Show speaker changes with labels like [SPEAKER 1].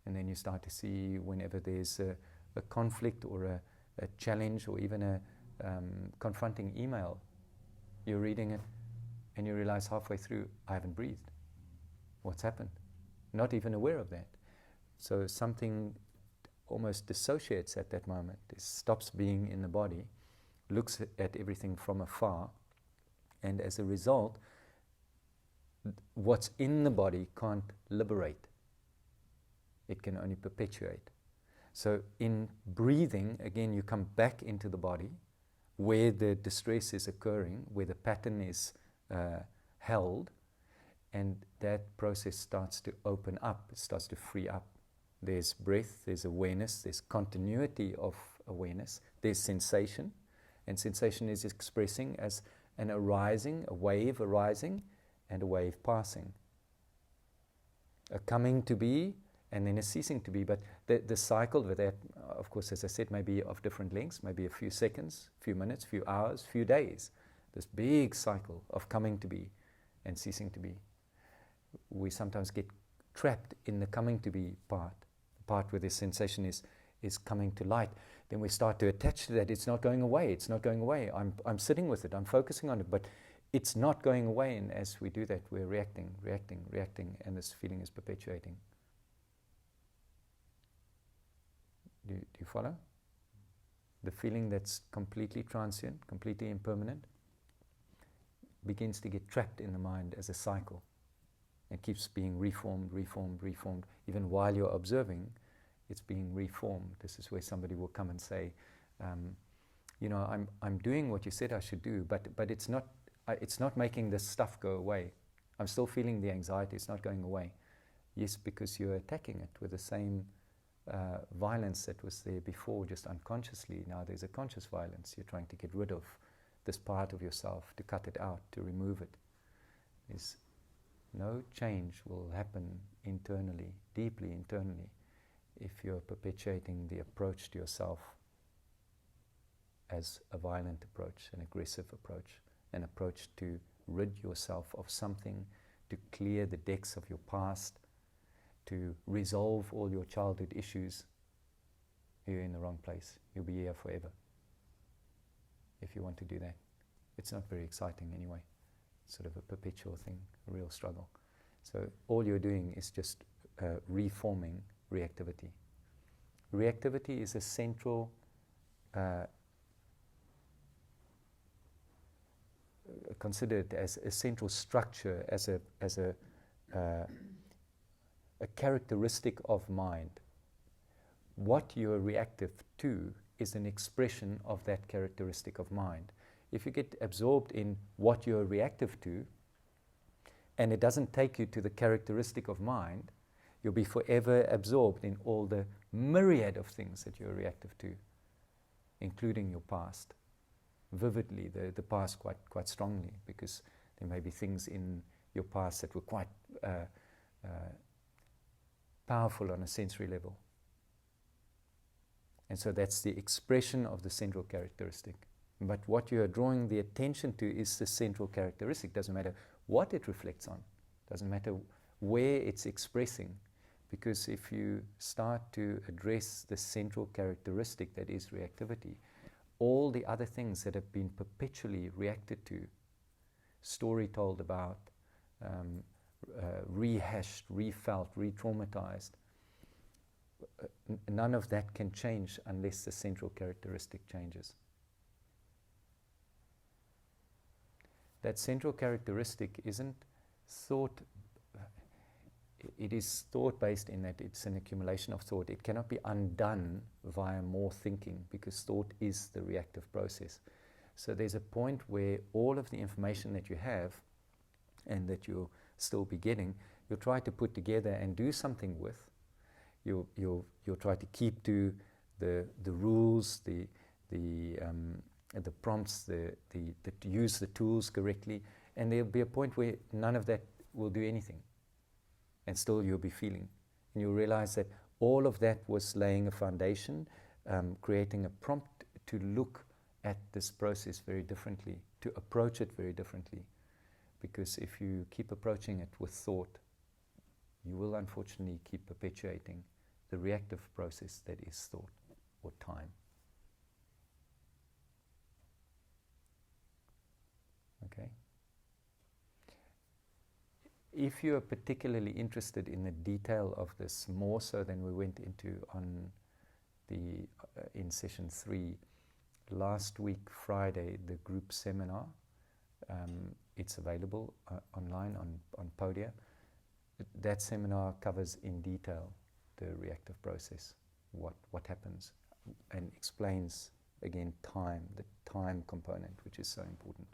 [SPEAKER 1] And then you start to see whenever there's a conflict or a challenge or even a confronting email, you're reading it and you realize halfway through, I haven't breathed. What's happened? Not even aware of that. So something almost dissociates at that moment. It stops being in the body, looks at everything from afar, and as a result, what's in the body can't liberate. It can only perpetuate. So in breathing, again, you come back into the body where the distress is occurring, where the pattern is held, and that process starts to open up, it starts to free up. There's breath, there's awareness, there's continuity of awareness, there's sensation, and sensation is expressing as an arising, a wave arising, and a wave passing. A coming to be, and then a ceasing to be. But the cycle with that, of course, as I said, may be of different lengths, maybe a few seconds, few minutes, few hours, few days. This big cycle of coming to be and ceasing to be. We sometimes get trapped in the coming to be part, the part where the sensation is coming to light. Then we start to attach to that. It's not going away. It's not going away. I'm sitting with it. I'm focusing on it. But it's not going away. And as we do that, we're reacting, and this feeling is perpetuating. Do you follow? The feeling that's completely transient, completely impermanent, begins to get trapped in the mind as a cycle. It keeps being reformed. Even while you're observing, it's being reformed. This is where somebody will come and say, I'm doing what you said I should do, but it's not making this stuff go away. I'm still feeling the anxiety. It's not going away. Yes, because you're attacking it with the same violence that was there before, just unconsciously. Now there's a conscious violence. You're trying to get rid of this part of yourself, to cut it out, to remove it. There's no change will happen internally, deeply internally, if you're perpetuating the approach to yourself as a violent approach, an aggressive approach, an approach to rid yourself of something, to clear the decks of your past, to resolve all your childhood issues. You're in the wrong place. You'll be here forever if you want to do that. It's not very exciting anyway. It's sort of a perpetual thing, a real struggle. So all you're doing is just reforming reactivity. Reactivity is a central considered as a central structure, as a characteristic of mind. What you are reactive to is an expression of that characteristic of mind. If you get absorbed in what you're reactive to, and it doesn't take you to the characteristic of mind, you'll be forever absorbed in all the myriad of things that you're reactive to, including your past. Vividly, the past quite strongly, because there may be things in your past that were quite powerful on a sensory level. And so that's the expression of the central characteristic. But what you are drawing the attention to is the central characteristic. Doesn't matter what it reflects on. Doesn't matter where it's expressing. Because if you start to address the central characteristic that is reactivity, all the other things that have been perpetually reacted to, story told about, rehashed, refelt, re-traumatized, none of that can change unless the central characteristic changes. That central characteristic isn't thought, it is thought based in that it's an accumulation of thought. It cannot be undone via more thinking, because thought is the reactive process. So there's a point where all of the information that you have and that you'll still be getting, you'll try to put together and do something with. You'll try to keep to the rules, the prompts, to use the tools correctly, and there'll be a point where none of that will do anything, and still you'll be feeling. And you'll realize that all of that was laying a foundation, creating a prompt to look at this process very differently, to approach it very differently. Because if you keep approaching it with thought, you will unfortunately keep perpetuating the reactive process that is thought or time. Okay? If you are particularly interested in the detail of this, more so than we went into on the in session 3, last week Friday, the group seminar, it's available online on Podia. That seminar covers in detail the reactive process, what happens, and explains again time, the time component, which is so important.